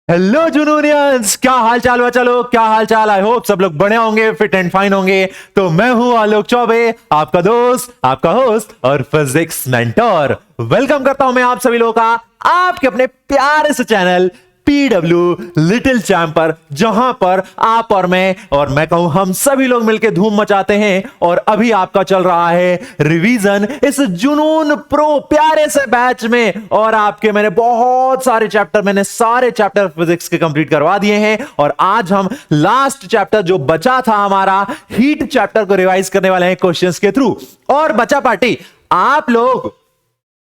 Hello जुनूनियंस, क्या हाल चाल बच्चा लोग, क्या हाल चाल। आई होप सब लोग बड़े होंगे, फिट एंड फाइन होंगे। तो मैं हूं आलोक चौबे, आपका दोस्त, आपका होस्ट और फिजिक्स मेंटोर। वेलकम करता हूं मैं आप सभी लोगों का आपके अपने प्यारे से चैनल पीडब्ल्यू लिटिल चैंप पर, जहां पर आप और मैं कहूं हम सभी लोग मिलकर धूम मचाते हैं। और अभी आपका चल रहा है रिवीजन इस जुनून प्रो प्यारे से बैच में। और आपके मैंने सारे चैप्टर फिजिक्स के कंप्लीट करवा दिए हैं। और आज हम लास्ट चैप्टर जो बचा था हमारा हीट चैप्टर को रिवाइज करने वाले हैं क्वेश्चंस के थ्रू। और बचा पार्टी, आप लोग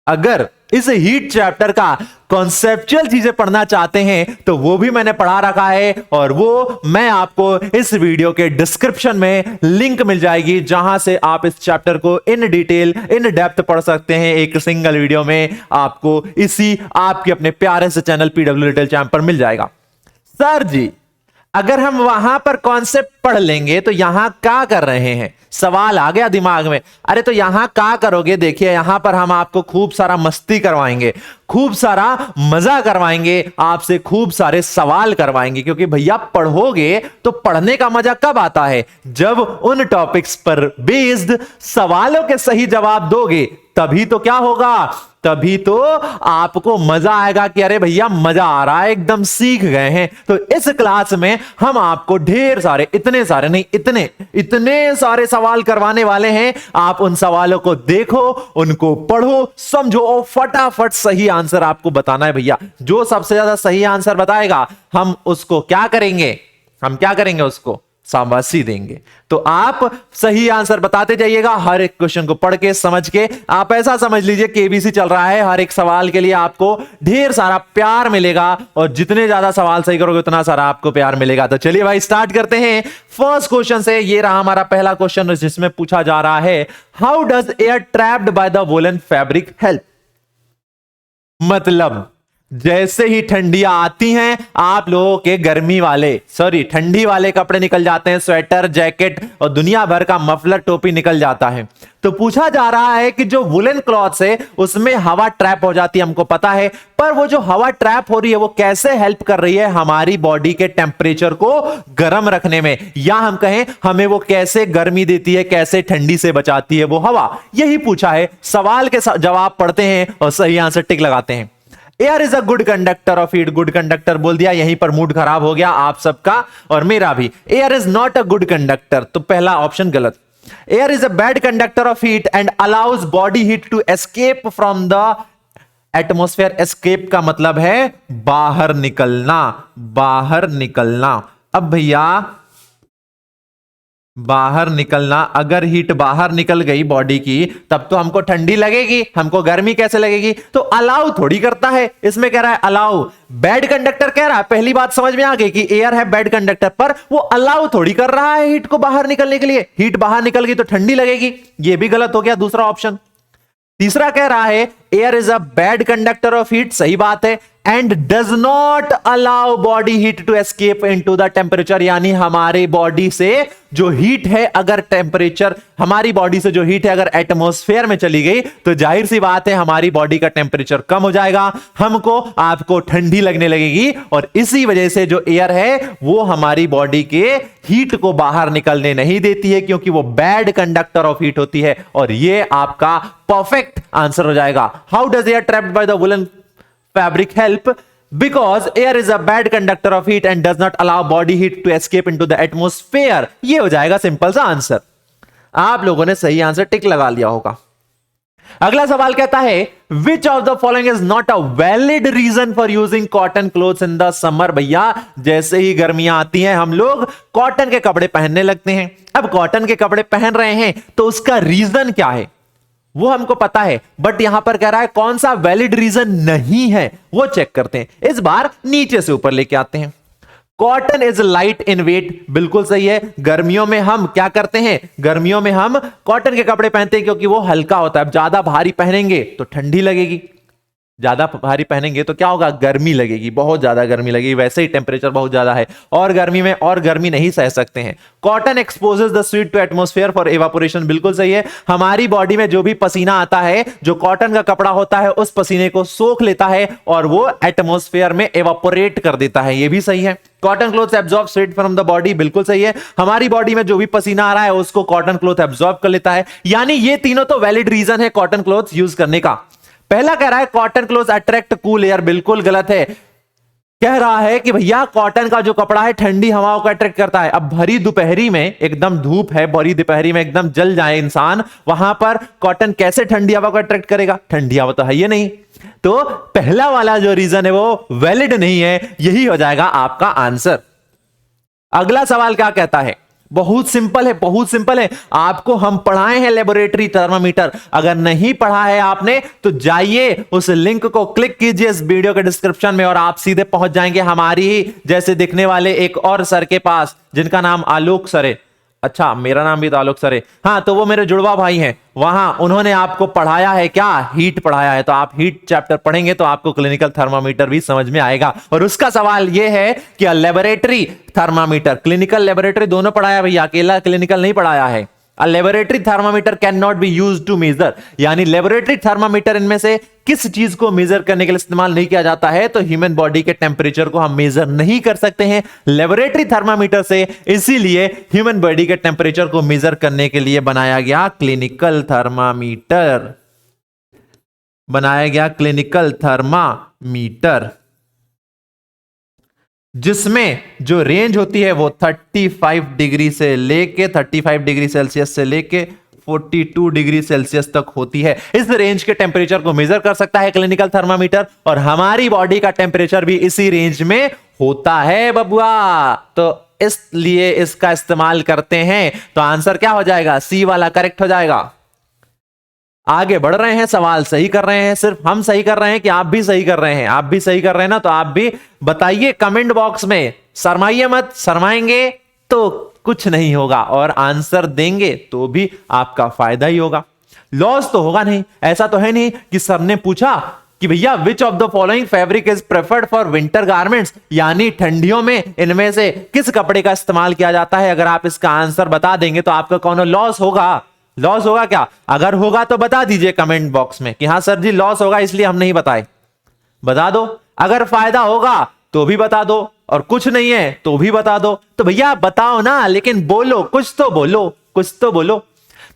अगर इस हीट चैप्टर का कॉन्सेप्चुअल चीजें पढ़ना चाहते हैं तो वो भी मैंने पढ़ा रखा है, और वो मैं आपको इस वीडियो के डिस्क्रिप्शन में लिंक मिल जाएगी, जहां से आप इस चैप्टर को इन डिटेल इन डेप्थ पढ़ सकते हैं। एक सिंगल वीडियो में आपको इसी आपके अपने प्यारे से चैनल पीडब्ल्यू लिटिल चैंप पर मिल जाएगा। सर जी, अगर हम वहां पर कॉन्सेप्ट पढ़ लेंगे तो यहां क्या कर रहे हैं, सवाल आ गया दिमाग में। अरे तो यहां क्या करोगे, देखिए यहां पर हम आपको खूब सारा मस्ती करवाएंगे, खूब सारा मजा करवाएंगे, आपसे खूब सारे सवाल करवाएंगे। क्योंकि भैया पढ़ोगे तो पढ़ने का मजा कब आता है, जब उन टॉपिक्स पर बेस्ड सवालों के सही जवाब दोगे। तभी तो क्या होगा, तभी तो आपको मजा आएगा कि अरे भैया मजा आ रहा है, एकदम सीख गए हैं। तो इस क्लास में हम आपको ढेर सारे, इतने सारे नहीं, इतने सारे सवाल करवाने वाले हैं। आप उन सवालों को देखो, उनको पढ़ो, समझो और फटाफट सही आंसर आपको बताना है। भैया जो सबसे ज्यादा सही आंसर बताएगा हम उसको क्या करेंगे, उसको शाबाशी देंगे। तो आप सही आंसर बताते जाइएगा, हर एक क्वेश्चन को पढ़ के समझ के। आप ऐसा समझ लीजिए केबीसी चल रहा है, हर एक सवाल के लिए आपको ढेर सारा प्यार मिलेगा, और जितने ज्यादा सवाल सही करोगे उतना सारा आपको प्यार मिलेगा। तो चलिए भाई स्टार्ट करते हैं फर्स्ट क्वेश्चन से। ये रहा हमारा पहला क्वेश्चन, जिसमें पूछा जा रहा है how does air trapped by the woollen fabric help. मतलब जैसे ही ठंडियां आती हैं, आप लोगों के ठंडी वाले कपड़े निकल जाते हैं, स्वेटर, जैकेट और दुनिया भर का मफलर, टोपी निकल जाता है। तो पूछा जा रहा है कि जो वुलन क्लॉथ्स है उसमें हवा ट्रैप हो जाती है, हमको पता है, पर वो जो हवा ट्रैप हो रही है वो कैसे हेल्प कर रही है हमारी बॉडी के टेम्परेचर को गर्म रखने में, या हम कहें हमें वो कैसे गर्मी देती है, कैसे ठंडी से बचाती है वो हवा। यही पूछा है। सवाल के जवाब पढ़ते हैं और सही आंसर टिक लगाते हैं। Air is a good conductor of heat, good conductor बोल दिया, यहीं पर मूड खराब हो गया आप सबका और मेरा भी। Air is not a good conductor, तो पहला ऑप्शन गलत। Air is a bad conductor of heat and allows body heat to escape from the atmosphere. Escape का मतलब है बाहर निकलना, बाहर निकलना। अब भैया बाहर निकलना, अगर हीट बाहर निकल गई बॉडी की तब तो हमको ठंडी लगेगी, हमको गर्मी कैसे लगेगी। तो अलाउ थोड़ी करता है, इसमें कह रहा है अलाउ। बैड कंडक्टर कह रहा है, पहली बात समझ में आ गई कि एयर है बैड कंडक्टर, पर वो अलाउ थोड़ी कर रहा है हीट को बाहर निकलने के लिए। हीट बाहर निकल गई तो ठंडी लगेगी, ये भी गलत हो गया दूसरा ऑप्शन। तीसरा कह रहा है air is a bad conductor of heat, सही बात है, and does not allow body heat to escape into the temperature. यानी हमारे बॉडी से जो हीट है, अगर टेम्परेचर हमारी बॉडी से जो हीट है अगर एटमॉस्फेयर में चली गई तो जाहिर सी बात है हमारी बॉडी का टेम्परेचर कम हो जाएगा, हमको आपको ठंडी लगने लगेगी। और इसी वजह से जो एयर है वो हमारी बॉडी के हीट को बाहर निकलने नहीं देती है, क्योंकि वो बैड कंडक्टर ऑफ हीट होती है। और ये आपका परफेक्ट आंसर हो जाएगा। How does air trapped by the woollen fabric help? Because air is a bad conductor of heat and does not allow body heat to escape into the atmosphere. ये हो जाएगा सिंपल सा answer. आप लोगों ने सही आंसर टिक लगा लिया होगा। अगला सवाल कहता है which of the following is not a valid reason for using cotton clothes in the summer. भैया जैसे ही गर्मियां आती हैं हम लोग कॉटन के कपड़े पहनने लगते हैं। अब कॉटन के कपड़े पहन रहे हैं तो उसका रीजन क्या है वो हमको पता है, बट यहां पर कह रहा है कौन सा वैलिड रीजन नहीं है वो चेक करते हैं। इस बार नीचे से ऊपर लेके आते हैं। Cotton is light in weight, बिल्कुल सही है। गर्मियों में हम क्या करते हैं, गर्मियों में हम कॉटन के कपड़े पहनते हैं क्योंकि वो हल्का होता है। अब ज्यादा भारी पहनेंगे तो ठंडी लगेगी। ज्यादा भारी पहनेंगे तो क्या होगा, गर्मी लगेगी, बहुत ज्यादा गर्मी लगेगी, वैसे ही टेम्परेचर बहुत ज्यादा है और गर्मी में और गर्मी नहीं सह सकते हैं। Cotton exposes the sweat to atmosphere for evaporation, बिल्कुल सही है। हमारी बॉडी में जो भी पसीना आता है, जो कॉटन का कपड़ा होता है, उस पसीने को सोख लेता है और वो एटमॉस्फेयर में एवापोरेट कर देता है, ये भी सही है। Cotton cloth absorb sweat from the body, बिल्कुल सही है। हमारी बॉडी में जो भी पसीना आ रहा है उसको कॉटन क्लोथ एब्जॉर्ब कर लेता है। यानी ये तीनों तो वैलिड रीजन है कॉटन क्लोथ यूज करने का। पहला कह रहा है cotton cloth attract cool air, बिल्कुल गलत है। कह रहा है कि भैया कॉटन का जो कपड़ा है ठंडी हवाओं को अट्रैक्ट करता है। अब भरी दोपहरी में एकदम धूप है, भरी दोपहरी में एकदम जल जाए इंसान, वहां पर कॉटन कैसे ठंडी हवा को अट्रैक्ट करेगा, ठंडी हवा तो है ये नहीं। तो पहला वाला जो रीजन है वो वैलिड नहीं है, यही हो जाएगा आपका आंसर। अगला सवाल क्या कहता है, बहुत सिंपल है, बहुत सिंपल है। आपको हम पढ़ाए हैं लेबोरेटरी थर्मामीटर, अगर नहीं पढ़ा है आपने तो जाइए उस लिंक को क्लिक कीजिए इस वीडियो के डिस्क्रिप्शन में और आप सीधे पहुंच जाएंगे हमारी ही जैसे दिखने वाले एक और सर के पास जिनका नाम आलोक सर है। अच्छा, मेरा नाम भी तो आलोक सर है। हाँ, तो वो मेरे जुड़वा भाई हैं, वहां उन्होंने आपको पढ़ाया है क्या, हीट पढ़ाया है। तो आप हीट चैप्टर पढ़ेंगे तो आपको क्लिनिकल थर्मामीटर भी समझ में आएगा। और उसका सवाल यह है कि लेबोरेटरी थर्मामीटर, क्लिनिकल लेबोरेटरी दोनों पढ़ाया भैया, अकेला क्लिनिकल नहीं पढ़ाया है। A laboratory thermometer cannot be used to measure, यानी लेबोरेटरी थर्मामीटर इनमें से किस चीज को मेजर करने के लिए इस्तेमाल नहीं किया जाता है, तो ह्यूमन बॉडी के टेम्परेचर को हम मेजर नहीं कर सकते हैं लेबोरेटरी थर्मामीटर से। इसीलिए ह्यूमन बॉडी के टेम्परेचर को मेजर करने के लिए बनाया गया क्लिनिकल थर्मामीटर, बनाया गया क्लिनिकल थर्मामीटर, जिसमें जो रेंज होती है वो 35 डिग्री से लेके 35 डिग्री सेल्सियस से लेके 42 डिग्री सेल्सियस तक होती है। इस रेंज के टेम्परेचर को मेजर कर सकता है क्लिनिकल थर्मामीटर, और हमारी बॉडी का टेम्परेचर भी इसी रेंज में होता है बबुआ, तो इसलिए इसका इस्तेमाल करते हैं। तो आंसर क्या हो जाएगा, सी वाला करेक्ट हो जाएगा। आगे बढ़ रहे हैं, सवाल सही कर रहे हैं, सिर्फ हम सही कर रहे हैं कि आप भी सही कर रहे हैं, आप भी सही कर रहे हैं ना, तो आप भी बताइए कमेंट बॉक्स में, शर्माइए मत, शर्माएंगे तो कुछ नहीं होगा और आंसर देंगे तो भी आपका फायदा ही होगा, लॉस तो होगा नहीं। ऐसा तो है नहीं कि सर ने पूछा कि भैया विच of the following fabric is preferred for winter garments, यानी ठंडियों में इनमें से किस कपड़े का इस्तेमाल किया जाता है। अगर आप इसका आंसर बता देंगे तो आपका कौन लॉस होगा, लॉस होगा क्या, अगर होगा तो बता दीजिए कमेंट बॉक्स में कि हाँ सर जी लॉस होगा इसलिए हम नहीं बताए, बता दो। अगर फायदा होगा तो भी बता दो और कुछ नहीं है तो भी बता दो। तो भैया बताओ ना, लेकिन बोलो, कुछ तो बोलो, कुछ तो बोलो।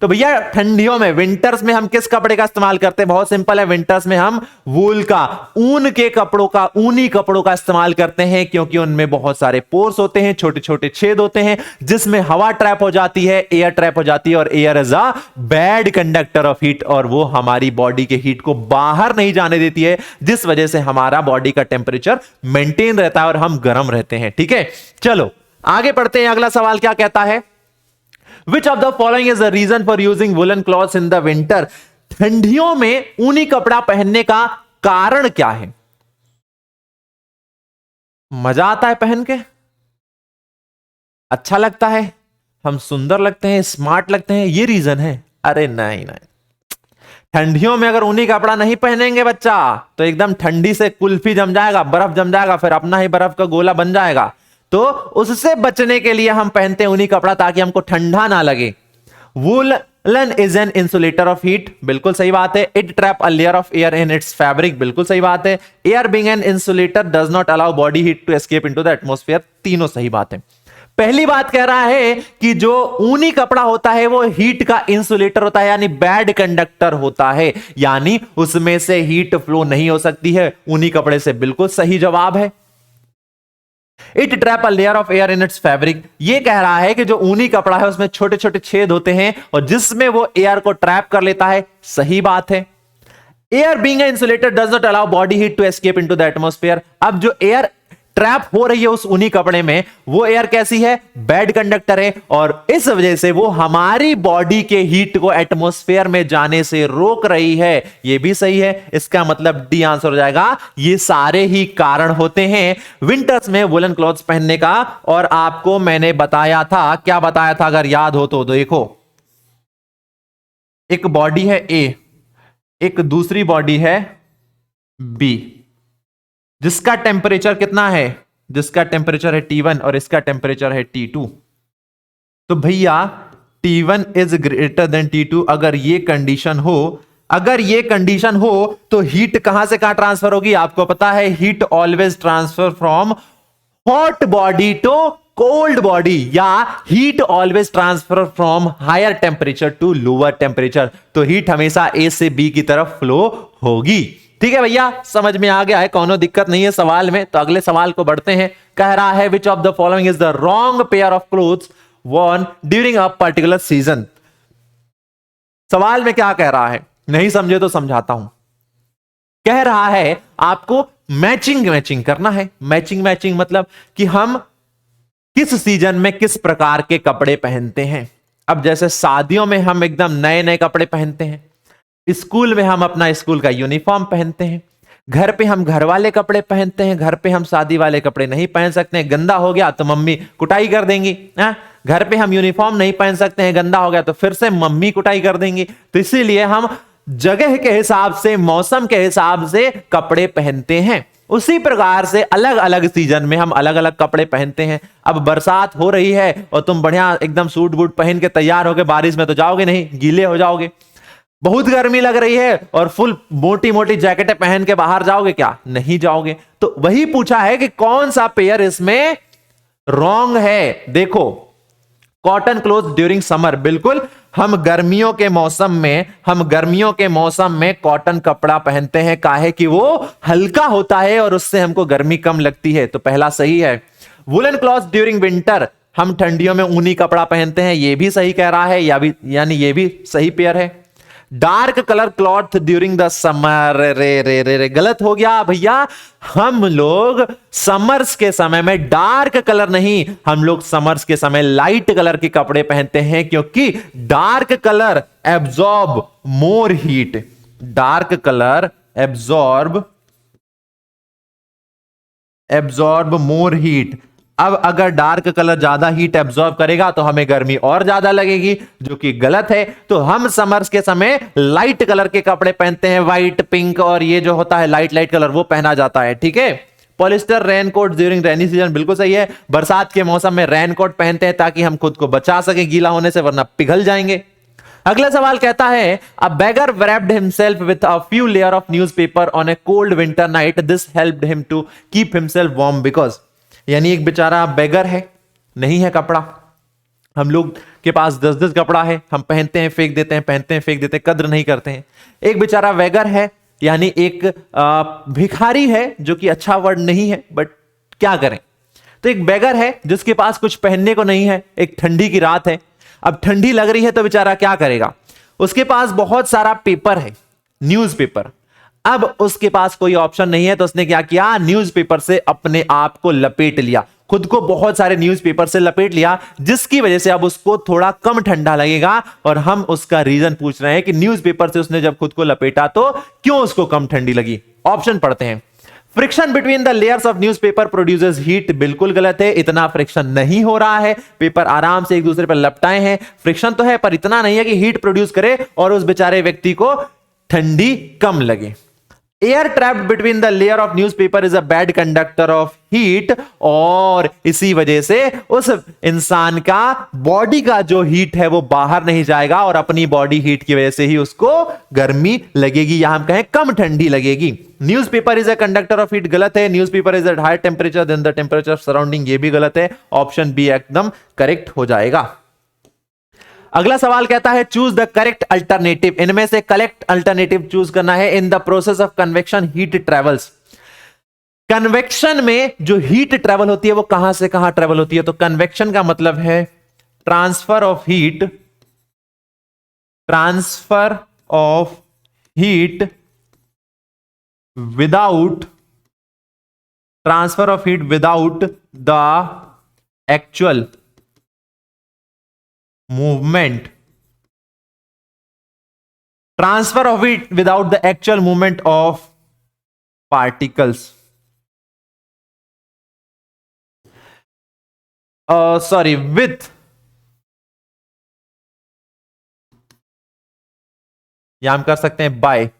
तो भैया ठंडियों में, विंटर्स में हम किस कपड़े का इस्तेमाल करते हैं, बहुत सिंपल है, विंटर्स में हम वूल का, ऊन के कपड़ों का, ऊनी कपड़ों का इस्तेमाल करते हैं, क्योंकि उनमें बहुत सारे पोर्स होते हैं, छोटे छोटे छेद होते हैं, जिसमें हवा ट्रैप हो जाती है, एयर ट्रैप हो जाती है, और air is a bad conductor of heat, और वो हमारी बॉडी के हीट को बाहर नहीं जाने देती है, जिस वजह से हमारा बॉडी का टेम्परेचर मेंटेन रहता है और हम गर्म रहते हैं। ठीक है, चलो आगे बढ़ते हैं। अगला सवाल क्या कहता है, Which of the following is the reason for using woolen cloths in the winter? ठंडियों में ऊनी कपड़ा पहनने का कारण क्या है। मजा आता है पहन के, अच्छा लगता है, हम सुंदर लगते हैं, स्मार्ट लगते हैं, ये रीजन है। अरे नहीं नहीं, ठंडियों में अगर ऊनी कपड़ा नहीं पहनेंगे बच्चा तो एकदम ठंडी से कुल्फी जम जाएगा, बर्फ जम जाएगा, फिर अपना ही बर्फ का गोला बन जाएगा। तो उससे बचने के लिए हम पहनते हैं ऊनी कपड़ा ताकि हमको ठंडा ना लगे। Woollen is an insulator of heat, बिल्कुल सही बात है। It trap a layer of air in its fabric, बिल्कुल सही बात है। Air being an insulator does not allow body heat to escape into the atmosphere, तीनों सही बात है। पहली बात कह रहा है कि जो ऊनी कपड़ा होता है वो हीट का इंसुलेटर होता है, यानी बैड कंडक्टर होता है, यानी उसमें से हीट फ्लो नहीं हो सकती है ऊनी कपड़े से, बिल्कुल सही जवाब है। It trap a layer of air in its fabric, ये कह रहा है कि जो ऊनी कपड़ा है उसमें छोटे छोटे छेद होते हैं और जिसमें वो एयर को ट्रैप कर लेता है, सही बात है। Air being an insulator does not allow body heat to escape into the atmosphere, अब जो एयर ट्रैप हो रही है उस ऊनी कपड़े में, वो एयर कैसी है, बैड कंडक्टर है, और इस वजह से वो हमारी बॉडी के हीट को एटमॉस्फेयर में जाने से रोक रही है, ये भी सही है। इसका मतलब डी आंसर हो जाएगा। ये सारे ही कारण होते हैं विंटर्स में वुलन क्लॉथ्स पहनने का। और आपको मैंने बताया था, क्या बताया था अगर याद हो तो देखो, एक बॉडी है ए, एक दूसरी बॉडी है बी, जिसका टेम्परेचर कितना है, जिसका टेम्परेचर है T1 और इसका टेम्परेचर है T2। तो भैया T1 is greater than T2, अगर ये कंडीशन हो, अगर ये कंडीशन हो तो हीट कहां से कहां ट्रांसफर होगी? आपको पता है heat always transfer from hot body to cold body, या heat always transfer from higher temperature to lower temperature. तो हीट हमेशा ए से बी की तरफ फ्लो होगी। ठीक है भैया, समझ में आ गया है, कोनो दिक्कत नहीं है सवाल में। तो अगले सवाल को बढ़ते हैं। कह रहा है which of the following is the wrong pair of clothes worn during a particular season. सवाल में क्या कह रहा है, नहीं समझे तो समझाता हूं। कह रहा है आपको मैचिंग मैचिंग करना है। मैचिंग मैचिंग मतलब कि हम किस सीजन में किस प्रकार के कपड़े पहनते हैं। अब जैसे शादियों में हम एकदम नए नए कपड़े पहनते हैं, स्कूल में हम अपना स्कूल का यूनिफॉर्म पहनते हैं, घर पे हम घर वाले कपड़े पहनते हैं, घर पे हम शादी वाले कपड़े नहीं पहन सकते हैं, गंदा हो गया तो मम्मी कुटाई कर देंगी। घर पे हम यूनिफॉर्म नहीं पहन सकते हैं, गंदा हो गया तो फिर से मम्मी कुटाई कर देंगी। तो इसीलिए हम जगह के हिसाब से, मौसम के हिसाब से कपड़े पहनते हैं। उसी प्रकार से अलग अलग सीजन में हम अलग अलग कपड़े पहनते हैं। अब बरसात हो रही है और तुम बढ़िया एकदम सूट बूट पहन के तैयार होके बारिश में तो जाओगे नहीं, गीले हो जाओगे। बहुत गर्मी लग रही है और फुल मोटी मोटी जैकेटें पहन के बाहर जाओगे क्या? नहीं जाओगे। तो वही पूछा है कि कौन सा पेयर इसमें रॉन्ग है। देखो, कॉटन क्लोथ ड्यूरिंग समर, बिल्कुल हम गर्मियों के मौसम में, हम गर्मियों के मौसम में कॉटन कपड़ा पहनते हैं, काहे कि वो हल्का होता है और उससे हमको गर्मी कम लगती है। तो पहला सही है। वुलन क्लॉथ ड्यूरिंग विंटर, हम ठंडियों में ऊनी कपड़ा पहनते हैं, ये भी सही कह रहा है, या भी यानी ये भी सही पेयर है। Dark colour cloth during the summer, रे रे रे रे गलत हो गया भैया। हम लोग समर्स के समय में डार्क कलर नहीं, हम लोग समर्स के समय लाइट कलर के कपड़े पहनते हैं, क्योंकि dark colour absorb more heat. Dark colour absorb more heat. अब अगर डार्क कलर ज्यादा हीट एब्जॉर्ब करेगा तो हमें गर्मी और ज्यादा लगेगी, जो कि गलत है। तो हम समर्स के समय लाइट कलर के कपड़े पहनते हैं, व्हाइट, पिंक और ये जो होता है लाइट लाइट कलर, वो पहना जाता है। ठीक है। Polyester raincoat during rainy season, बिल्कुल सही है। बरसात के मौसम में रेनकोट पहनते हैं ताकि हम खुद को बचा सके गीला होने से, वरना पिघल जाएंगे। अगला सवाल कहता है अ बेगर wrapped himself with a few layer of newspaper on a cold winter night, this helped him to keep himself warm because, यानी एक बेचारा बेगर है, नहीं है कपड़ा, हम लोग के पास 10-10 कपड़ा है, हम पहनते हैं फेंक देते हैं, पहनते हैं फेंक देते हैं, कद्र नहीं करते हैं। एक बेचारा वेगर है, यानी एक भिखारी है, जो कि अच्छा वर्ड नहीं है, बट क्या करें। तो एक बेगर है जिसके पास कुछ पहनने को नहीं है, एक ठंडी की रात है, अब ठंडी लग रही है तो बेचारा क्या करेगा। उसके पास बहुत सारा पेपर है, न्यूज़पेपर। अब उसके पास कोई ऑप्शन नहीं है, तो उसने क्या किया, न्यूज़पेपर से अपने आप को लपेट लिया, खुद को बहुत सारे न्यूज़पेपर से लपेट लिया, जिसकी वजह से अब उसको थोड़ा कम ठंडा लगेगा। और हम उसका रीजन पूछ रहे हैं कि न्यूज़पेपर से उसने जब खुद को लपेटा तो क्यों उसको कम ठंडी लगी। ऑप्शन पढ़ते हैं। Friction between the layers of newspaper produces heat, बिल्कुल गलत है, इतना फ्रिक्शन नहीं हो रहा है, पेपर आराम से एक दूसरे पर लपटाए हैं। फ्रिक्शन तो है पर इतना नहीं है कि हीट प्रोड्यूस करे और उस बेचारे व्यक्ति को ठंडी कम लगे। Air trapped between the layer of newspaper is a bad conductor of heat, और इसी वजह से उस इंसान का बॉडी का जो हीट है वो बाहर नहीं जाएगा और अपनी बॉडी हीट की वजह से ही उसको गर्मी लगेगी, या हम कहें कम ठंडी लगेगी। Newspaper is a conductor of heat, गलत है। Newspaper is at higher temperature than the temperature surrounding, ये भी गलत है। ऑप्शन बी एकदम करेक्ट हो जाएगा। अगला सवाल कहता है चूज द करेक्ट अल्टरनेटिव, इनमें से करेक्ट अल्टरनेटिव चूज करना है। In the process of convection heat travels, convection में जो हीट ट्रेवल होती है वो कहां से कहां ट्रेवल होती है। तो कन्वेक्शन का मतलब है transfer of heat, transfer of heat without, transfer of heat without the actual movement, transfer of it without the actual movement of particles, sorry, with, या हम कर सकते हैं by,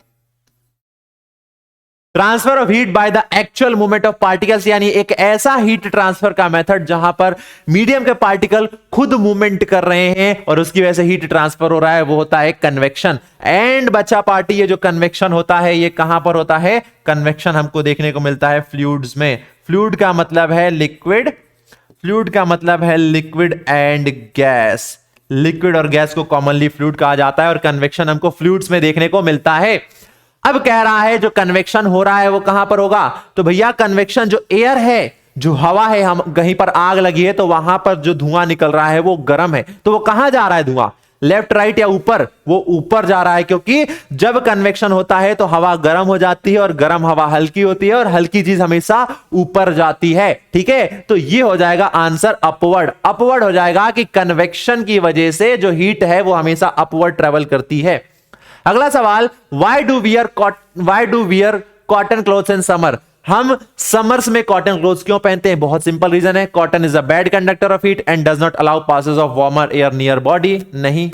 transfer of heat by the actual movement of particles, यानी एक ऐसा heat transfer का method जहां पर मीडियम के पार्टिकल खुद मूवमेंट कर रहे हैं और उसकी वजह से हीट ट्रांसफर हो रहा है, वो होता है कन्वेक्शन। एंड बच्चा पार्टी, ये जो कन्वेक्शन होता है ये कहां पर होता है? कन्वेक्शन हमको देखने को मिलता है फ्लूइड्स में। फ्लूइड का मतलब है लिक्विड, फ्लूइड का मतलब है लिक्विड एंड गैस। लिक्विड और गैस को कॉमनली फ्लूइड कहा जाता है और कन्वेक्शन हमको फ्लूइड्स में देखने को मिलता है। अब कह रहा है जो कन्वेक्शन हो रहा है वो कहां पर होगा? तो भैया कन्वेक्शन जो एयर है, जो हवा है, हम कहीं पर आग लगी है तो वहां पर जो धुआं निकल रहा है वो गर्म है, तो वो कहां जा रहा है धुआं? लेफ्ट राइट या ऊपर? वो ऊपर जा रहा है, क्योंकि जब कन्वेक्शन होता है तो हवा गर्म हो जाती है और गर्म हवा हल्की होती है और हल्की चीज हमेशा ऊपर जाती है। ठीक है, तो ये हो जाएगा आंसर अपवर्ड। अपवर्ड हो जाएगा कि कन्वेक्शन की वजह से जो हीट है वो हमेशा अपवर्ड ट्रेवल करती है। अगला सवाल, why do wear cotton clothes in summer? हम समर्स में कॉटन क्लोथ्स क्यों पहनते हैं? बहुत सिंपल रीजन है, cotton is a bad conductor of heat and does not allow passes of warmer air near body. नहीं,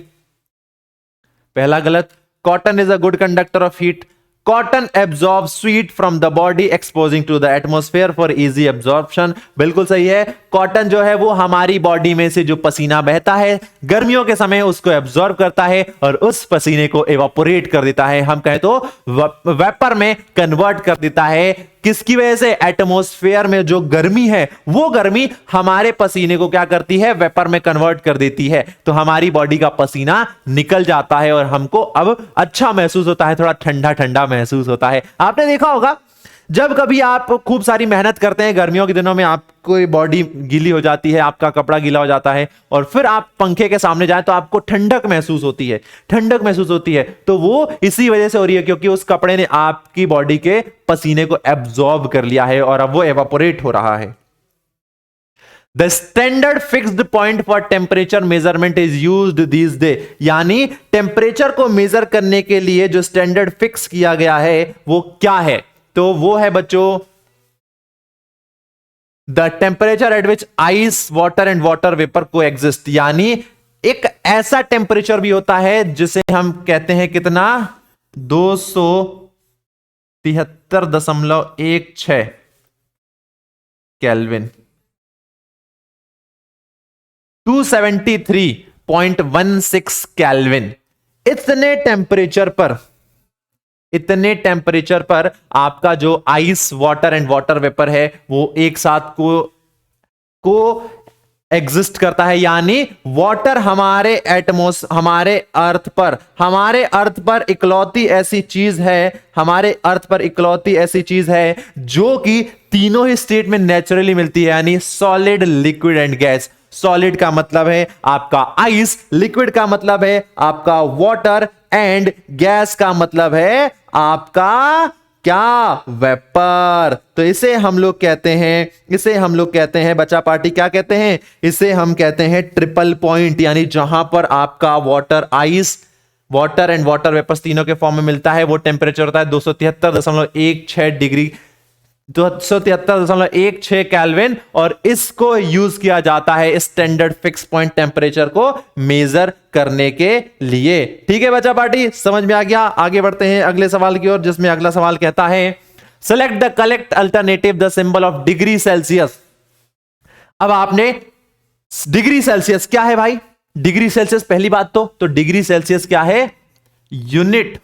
पहला गलत। Cotton is a good conductor of heat. Cotton absorb sweat from the body exposing to the atmosphere for easy absorption. बिल्कुल सही है, cotton जो है वो हमारी बॉडी में से जो पसीना बहता है गर्मियों के समय उसको एब्जॉर्ब करता है और उस पसीने को एवापोरेट कर देता है, हम कहें तो वेपर में कन्वर्ट कर देता है। किसकी वजह से? एटमॉस्फेयर में जो गर्मी है वो गर्मी हमारे पसीने को क्या करती है? वेपर में कन्वर्ट कर देती है, तो हमारी बॉडी का पसीना निकल जाता है और हमको अब अच्छा महसूस होता है, थोड़ा ठंडा ठंडा महसूस होता है। आपने देखा होगा जब कभी आप खूब सारी मेहनत करते हैं गर्मियों के दिनों में, आपको बॉडी गीली हो जाती है, आपका कपड़ा गीला हो जाता है और फिर आप पंखे के सामने जाएं तो आपको ठंडक महसूस होती है, ठंडक महसूस होती है, तो वो इसी वजह से हो रही है क्योंकि उस कपड़े ने आपकी बॉडी के पसीने को एब्जॉर्ब कर लिया है और अब वो एवापोरेट हो रहा है। The standard fixed point for temperature measurement is used these day, यानी टेम्परेचर को मेजर करने के लिए जो स्टैंडर्ड फिक्स किया गया है वो क्या है? तो वो है बच्चों the temperature at which ice water and water vapour को एग्जिस्ट, यानी एक ऐसा टेम्परेचर भी होता है जिसे हम कहते हैं कितना? 273.16 केल्विन, 273.16 केल्विन। इतने टेम्परेचर पर आपका जो ice water and water vapour है वो एक साथ को एग्जिस्ट करता है, यानी वाटर हमारे अर्थ पर इकलौती ऐसी चीज है जो कि तीनों ही स्टेट में नेचुरली मिलती है, यानी solid, liquid and gas. Solid का मतलब है आपका आइस, लिक्विड का मतलब है आपका वाटर एंड गैस का मतलब है आपका क्या? वेपर। तो इसे हम लोग कहते हैं बच्चा पार्टी क्या कहते हैं? इसे हम कहते हैं ट्रिपल पॉइंट, यानी जहां पर आपका water, ice, water and water vapours तीनों के फॉर्म में मिलता है वो टेम्परेचर होता है 273.16 डिग्री, 273.16 केल्विन, और इसको यूज किया जाता है स्टैंडर्ड फिक्स पॉइंट टेम्परेचर को मेजर करने के लिए। ठीक है बच्चा पार्टी, समझ में आ गया? आगे बढ़ते हैं अगले सवाल की ओर, जिसमें अगला सवाल कहता है select the correct alternative the symbol of degree Celsius. अब आपने डिग्री सेल्सियस क्या है भाई? डिग्री सेल्सियस पहली बात तो डिग्री सेल्सियस क्या है? Unit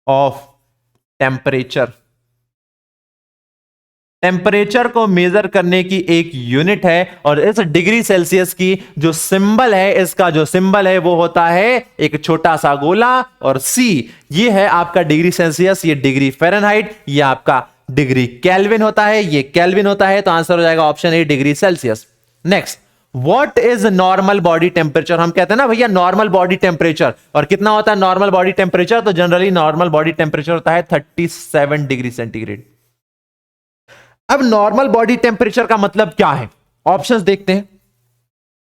of temperature. टेम्परेचर को मेजर करने की एक यूनिट है और इस डिग्री सेल्सियस की जो सिंबल है, इसका जो सिंबल है वो होता है एक छोटा सा गोला और सी। ये है आपका डिग्री सेल्सियस, ये डिग्री फ़ारेनहाइट, ये आपका डिग्री केल्विन होता है, ये केल्विन होता है, तो आंसर हो जाएगा option A degree Celsius. Next, what is normal body temperature? हम कहते हैं ना भैया नॉर्मल बॉडी टेम्परेचर, और कितना होता है नॉर्मल बॉडी टेम्परेचर? तो जनरली नॉर्मल बॉडी टेम्परेचर होता है 37 डिग्री सेंटीग्रेड। अब नॉर्मल बॉडी टेम्परेचर का मतलब क्या है? ऑप्शंस देखते हैं।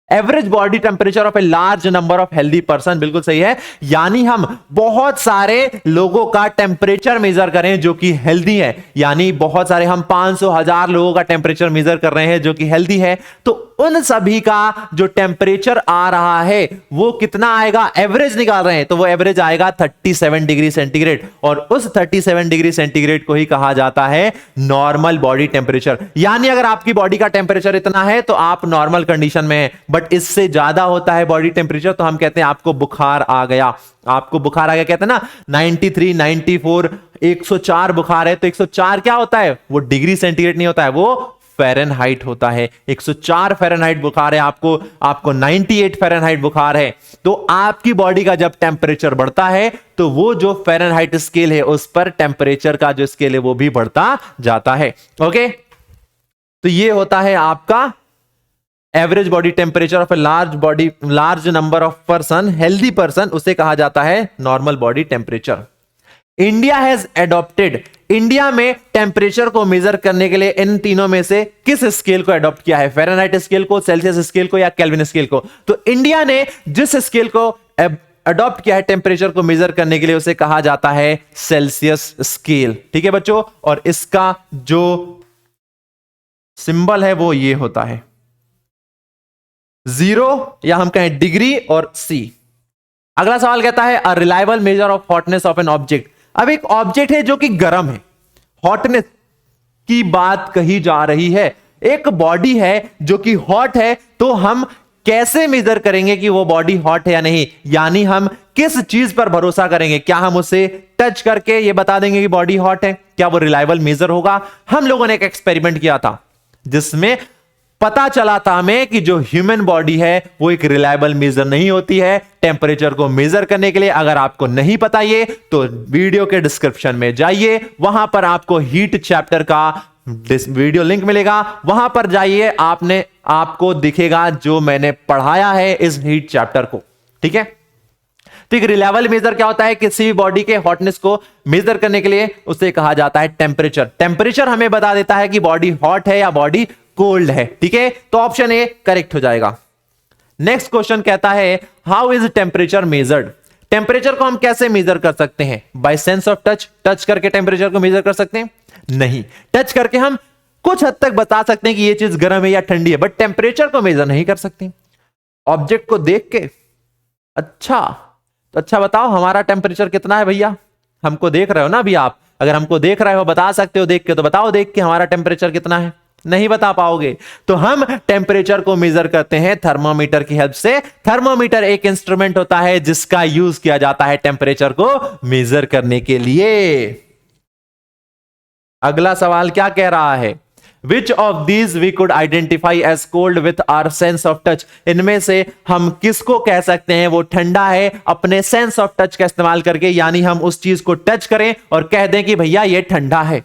Average body temperature of a large number of healthy person, बिल्कुल सही है। यानी हम बहुत सारे लोगों का टेम्परेचर मेजर करें जो कि हेल्दी है, यानी बहुत सारे हम 500,000 लोगों का टेम्परेचर मेजर कर रहे हैं जो कि हेल्दी है, तो उन सभी का जो टेम्परेचर आ रहा है वो कितना आएगा, एवरेज निकाल रहे हैं तो वो एवरेज आएगा 37 डिग्री सेंटीग्रेड, और उस 37 डिग्री सेंटीग्रेड को ही कहा जाता है नॉर्मल बॉडी टेम्परेचर। यानी अगर आपकी बॉडी का टेम्परेचर इतना है तो आप नॉर्मल कंडीशन में हैं, बट इससे ज्यादा होता है बॉडी टेम्परेचर तो हम कहते हैं आपको बुखार आ गया। आपको बुखार आ गया, कहते हैं ना 93, 94, 104 बुखार है, तो 104 क्या होता है, वो डिग्री सेंटीग्रेड नहीं होता है, वो फ़ारेनहाइट होता है। 104 फ़ारेनहाइट बुखार है आपको 98 फ़ारेनहाइट बुखार है। तो आपकी बॉडी का जब टेम्परेचर बढ़ता है तो वो जो फ़ारेनहाइट स्केल है उस पर टेम्परेचर का जो स्केल है वो भी बढ़ता जाता है। ओके, तो ये होता है आपका average body temperature of a large number of person, healthy person, उसे कहा जाता है normal body temperature. India has adopted, India में टेम्परेचर को मेजर करने के लिए इन तीनों में से किस स्केल को एडॉप्ट किया है, फ़ारेनहाइट स्केल को, सेल्सियस स्केल को या केल्विन स्केल को? तो इंडिया ने जिस स्केल को अडॉप्ट किया है टेम्परेचर को मेजर करने के लिए उसे कहा जाता है सेल्सियस स्केल। ठीक है बच्चों, और इसका जो सिंबल है वो ये होता है 0 या हम कहें डिग्री और C। अगला सवाल कहता है a reliable measure of hotness of an object. अब एक ऑब्जेक्ट है जो कि गर्म है, हॉटनेस की बात कही जा रही है। एक बॉडी है जो कि हॉट है, तो हम कैसे मेजर करेंगे कि वो बॉडी हॉट है या नहीं, यानी हम किस चीज पर भरोसा करेंगे? क्या हम उसे टच करके ये बता देंगे कि बॉडी हॉट है? क्या वो रिलायबल मेजर होगा? हम लोगों ने एक एक्सपेरिमेंट किया था जिसमें पता चला था हमें कि जो ह्यूमन बॉडी है वो एक रिलायबल मेजर नहीं होती है टेम्परेचर को मेजर करने के लिए। अगर आपको नहीं पता ये तो वीडियो के डिस्क्रिप्शन में जाइए, वहां पर आपको हीट चैप्टर का वीडियो लिंक मिलेगा, वहां पर जाइए, आपको दिखेगा जो मैंने पढ़ाया है इस हीट चैप्टर को। ठीक है, तो एक रिलायबल मेजर क्या होता है? किसी भी बॉडी के हॉटनेस को मेजर करने के लिए उसे कहा जाता है टेम्परेचर। टेम्परेचर हमें बता देता है कि बॉडी हॉट है या बॉडी कोल्ड है। ठीक है, तो ऑप्शन ए करेक्ट हो जाएगा। नेक्स्ट क्वेश्चन कहता है how is temperature measured? Temperature को हम कैसे मेजर कर सकते हैं? By sense of touch, touch करके टेम्परेचर को मेजर कर सकते हैं? नहीं, टच करके हम कुछ हद तक बता सकते हैं कि ये चीज गर्म है या ठंडी है, बट टेम्परेचर को मेजर नहीं कर सकते। ऑब्जेक्ट को देख के, अच्छा तो अच्छा बताओ हमारा टेम्परेचर कितना है भैया? हमको देख रहे हो ना अभी आप, अगर हमको देख रहे हो बता सकते हो देख के, तो बताओ देख के हमारा टेम्परेचर कितना है। नहीं बता पाओगे, तो हम टेम्परेचर को मेजर करते हैं थर्मोमीटर की हेल्प से। थर्मोमीटर एक इंस्ट्रूमेंट होता है जिसका यूज किया जाता है टेम्परेचर को मेजर करने के लिए। अगला सवाल क्या कह रहा है? Which of these we could identify as cold with our sense of touch? इनमें से हम किसको कह सकते हैं वो ठंडा है अपने सेंस ऑफ टच का इस्तेमाल करके, यानी हम उस चीज को टच करें और कह दें कि भैया ये ठंडा है।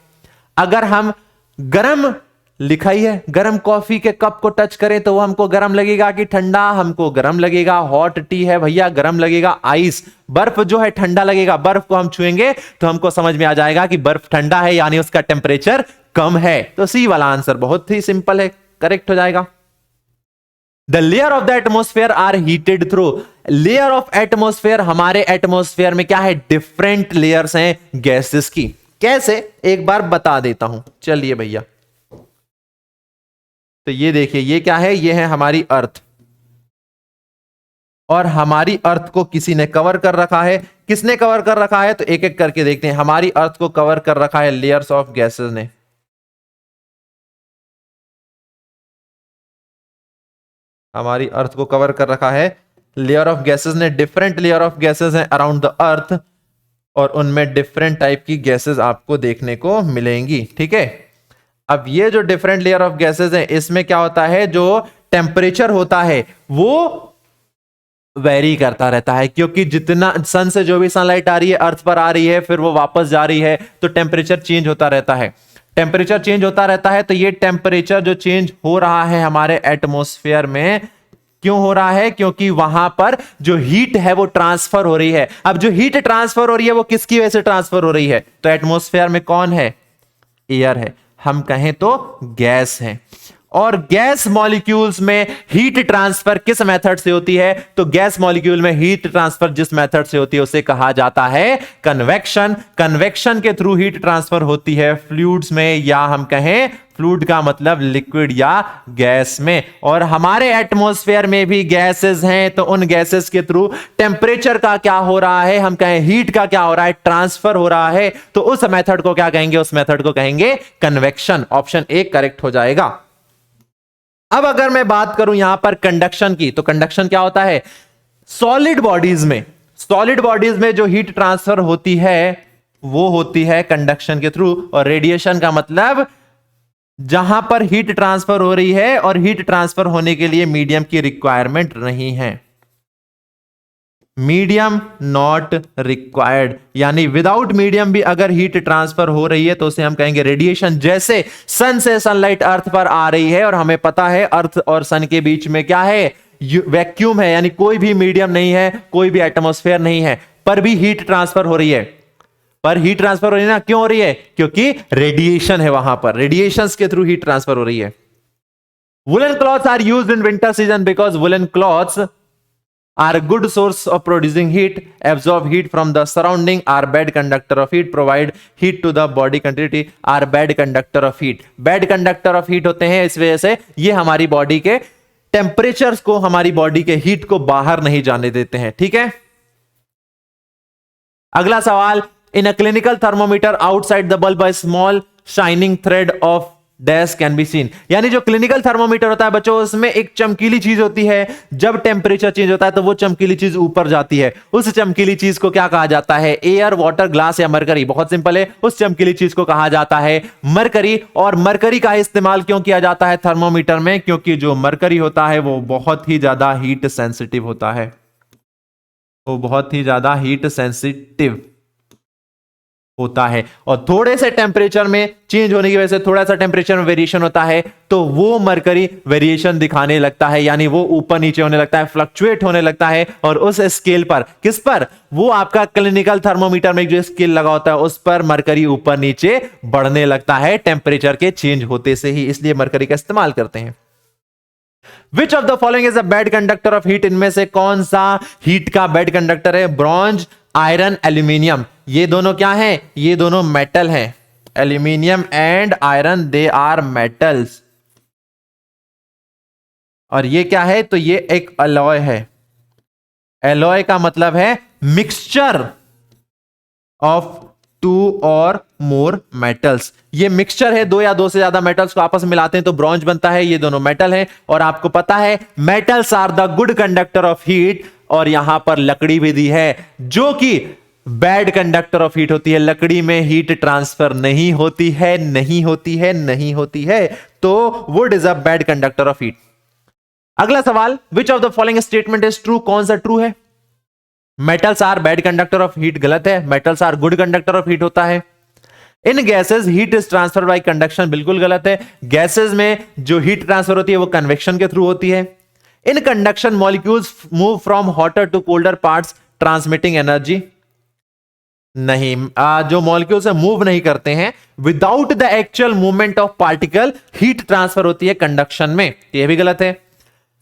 अगर हम गरम लिखा ही है, गरम कॉफी के कप को टच करें तो वो हमको गरम लगेगा कि ठंडा? हमको गरम लगेगा। हॉट टी है भैया, गरम लगेगा। आइस, बर्फ जो है ठंडा लगेगा। बर्फ को हम छुएंगे तो हमको समझ में आ जाएगा कि बर्फ ठंडा है, यानी उसका टेम्परेचर कम है। तो सी वाला आंसर बहुत ही सिंपल है, करेक्ट हो जाएगा। The layer of the atmosphere are heated through. Layer of atmosphere, हमारे एटमोस्फेयर में क्या है? डिफरेंट लेयर्स हैं गैसेस की। कैसे? एक बार बता देता हूं, चलिए भैया। तो ये देखिए, ये क्या है? ये है हमारी अर्थ, और हमारी अर्थ को किसी ने कवर कर रखा है। किसने कवर कर रखा है? तो एक एक करके देखते हैं। हमारी अर्थ को कवर कर रखा है लेयर्स ऑफ गैसेस ने। हमारी अर्थ को कवर कर रखा है लेयर ऑफ गैसेस ने। डिफरेंट लेयर ऑफ गैसेस हैं अराउंड द अर्थ, और उनमें डिफरेंट टाइप की गैसेस आपको देखने को मिलेंगी। ठीक है, अब ये जो डिफरेंट लेयर ऑफ गैसेस हैं, इसमें क्या होता है? जो टेम्परेचर होता है वो वेरी करता रहता है, क्योंकि जितना सन से जो भी सनलाइट आ रही है अर्थ पर आ रही है, फिर वो वापस जा रही है, तो टेम्परेचर चेंज होता रहता है। टेम्परेचर चेंज होता रहता है, तो ये टेम्परेचर जो चेंज हो रहा है हमारे एटमॉस्फेयर में, क्यों हो रहा है? क्योंकि वहां पर जो हीट है वो ट्रांसफर हो रही है। अब जो हीट ट्रांसफर हो रही है वो किसकी वजह से ट्रांसफर हो रही है? तो एटमॉस्फेयर में कौन है? एयर है, हम कहें तो गैस है। और गैस मॉलिक्यूल्स में हीट ट्रांसफर किस मेथड से होती है? तो गैस मॉलिक्यूल में हीट ट्रांसफर जिस मेथड से होती है उसे कहा जाता है कन्वेक्शन। कन्वेक्शन के थ्रू हीट ट्रांसफर होती है फ्लूइड्स में, या हम कहें फ्लूइड का मतलब लिक्विड या गैस में। और हमारे एटमॉस्फेयर में भी गैसेस हैं, तो उन गैसेस के थ्रू टेम्परेचर का क्या हो रहा है? हम कहें हीट का क्या हो रहा है? ट्रांसफर हो रहा है। तो उस मेथड को क्या कहेंगे? उस मेथड को कहेंगे कन्वेक्शन। ऑप्शन ए करेक्ट हो जाएगा। अब अगर मैं बात करूं यहां पर कंडक्शन की, तो कंडक्शन क्या होता है? सॉलिड बॉडीज में जो हीट ट्रांसफर होती है वो होती है कंडक्शन के थ्रू। और रेडिएशन का मतलब जहां पर हीट ट्रांसफर हो रही है और हीट ट्रांसफर होने के लिए मीडियम की रिक्वायरमेंट नहीं है, मीडियम नॉट रिक्वायर्ड, यानी विदाउट मीडियम भी अगर हीट ट्रांसफर हो रही है तो उसे हम कहेंगे रेडिएशन। जैसे सन से सनलाइट अर्थ पर आ रही है और हमें पता है अर्थ और सन के बीच में क्या है? वैक्यूम है, यानी कोई भी मीडियम नहीं है, कोई भी एटमॉस्फेयर नहीं है, पर भी हीट ट्रांसफर हो रही है। पर हीट ट्रांसफर हो रही है ना, क्यों हो रही है? क्योंकि रेडिएशन है, वहां पर रेडिएशंस के थ्रू हीट ट्रांसफर हो रही है। Woollen clothes are used in winter season because woollen clothes are a good source of producing heat, absorb heat from the surrounding, are bad conductor of heat, provide heat to the body continuity, are bad conductor of heat. Bad conductor of heat होते हैं, इस वजह से ये हमारी body के temperatures को, हमारी बॉडी के हीट को बाहर नहीं जाने देते हैं। ठीक है, अगला सवाल, in a clinical thermometer outside the bulb a small shining thread of dash can be seen. यानी जो क्लिनिकल थर्मोमीटर होता है बच्चों, उसमें एक चमकीली चीज होती है। जब टेम्परेचर चेंज होता है तो वो चमकीली चीज ऊपर जाती है। उस चमकीली चीज को क्या कहा जाता है? एयर, वाटर, ग्लास या मरकरी? बहुत सिंपल है, उस चमकीली चीज को कहा जाता है मरकरी। और मरकरी का इस्तेमाल क्यों किया जाता है थर्मोमीटर में? क्योंकि जो मरकरी होता है वो बहुत ही ज्यादा हीट सेंसिटिव होता है, वो बहुत ही ज्यादा हीट सेंसिटिव होता है। और थोड़े से टेम्परेचर में चेंज होने की वजह से, थोड़ा सा टेम्परेचर में वेरिएशन होता है तो वो मरकरी वेरिएशन दिखाने लगता है, यानी वो ऊपर नीचे होने लगता है, फ्लक्चुएट होने लगता है। और उस स्केल पर, किस पर? वो आपका क्लिनिकल थर्मोमीटर में जो स्केल लगा होता है उस पर मरकरी ऊपर नीचे बढ़ने लगता है टेम्परेचर के चेंज होते से ही, इसलिए मरकरी का इस्तेमाल करते हैं। Which of the following is a bad conductor of heat? इनमें से कौन सा हीट का बैड कंडक्टर है? Bronze, iron, aluminium. ये दोनों क्या हैं? ये दोनों मेटल हैं। Aluminium and iron, they are metals. और ये क्या है? तो ये एक अलॉय है। एलॉय का मतलब है मिक्सचर ऑफ टू और मोर मेटल्स। ये मिक्सचर है, दो या दो से ज्यादा मेटल्स को आपस में मिलाते हैं तो ब्रॉन्ज बनता है। ये दोनों मेटल हैं। और आपको पता है metals are the good conductor of heat. और यहां पर लकड़ी भी दी है जो कि बैड कंडक्टर ऑफ हीट होती है। लकड़ी में हीट ट्रांसफर नहीं होती है, नहीं होती है, नहीं होती है, तो wood is a bad conductor of heat. अगला सवाल, which of the following statement is true? कौन सा ट्रू है? Metals are bad conductor of heat गलत है, metals are good conductor of heat होता है। In gases heat is transfer by conduction बिल्कुल गलत है। गैसेस में जो हीट ट्रांसफर होती है वो कन्वेक्शन के थ्रू होती है। In conduction molecules move from hotter to colder parts transmitting energy. नहीं, जो मॉलिक्यूल्स है मूव नहीं करते हैं। Without the actual movement of particle heat transfer होती है कंडक्शन में, यह भी गलत है।